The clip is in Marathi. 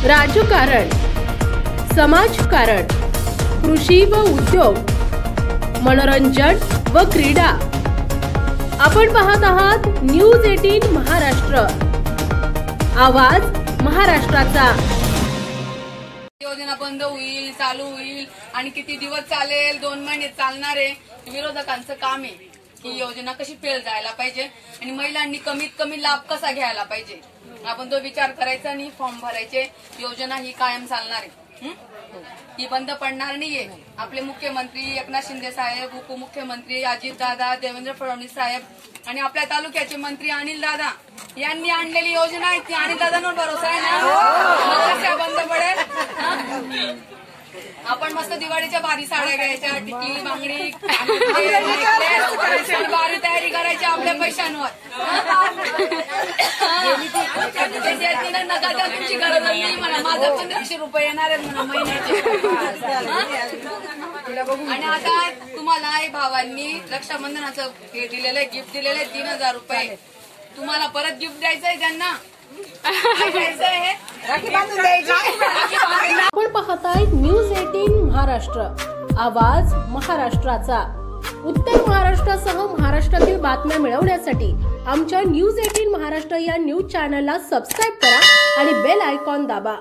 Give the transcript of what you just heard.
राजकारण, समाजकारण, कृषी व उद्योग, मनोरंजन व क्रीडा। आपण पाहत आहात न्यूज 18 महाराष्ट्र, आवाज महाराष्ट्राचा। योजना बंद होईल, चालू होईल आणि किती दिवस चालेल, 2 महिने चालणार आहे। विरोधकांचं काम आहे की योजना कशी फेल जायला पाहिजे आणि महिलांनी कमीत कमी लाभ कसा घ्यायला पाहिजे, आपण तो विचार करायचा आणि फॉर्म भरायचे। योजना ही कायम चालणार आहे, ही बंद पडणार नाहीये। आपले मुख्यमंत्री एकनाथ शिंदे साहेब, उपमुख्यमंत्री अजितदादा, देवेंद्र फडणवीस साहेब आणि आपल्या तालुक्याचे मंत्री अनिल दादा यांनी आणलेली योजना आहे ती अनिल दादांवर भरोसा आहे ना, कशा बंद पडेल। आपण मस्त दिवाळीच्या भारी साड्या घ्यायच्या, टिकली बांगडी भारी तयारी करायची आपल्या पैशांवर। नका तुमची गरज नाही म्हणा, माझं 1500 रुपये येणार आहेत म्हणा महिन्याचे। आणि आता तुम्हाला आई भावांनी रक्षाबंधनाचं हे दिलेलं आहे, गिफ्ट दिलेलं आहे 3000 रुपये। तुम्हाला परत गिफ्ट द्यायचंय त्यांना, आपण पाहताय न्यूज 18 महाराष्ट्र, आवाज महाराष्ट्राचा। उत्तर महाराष्ट्रासह महाराष्ट्रातील बातम्या मिळवण्यासाठी आमच्या न्यूज 18 महाराष्ट्र या न्यूज चॅनलला सबस्क्राईब करा आणि बेल आयकॉन दाबा।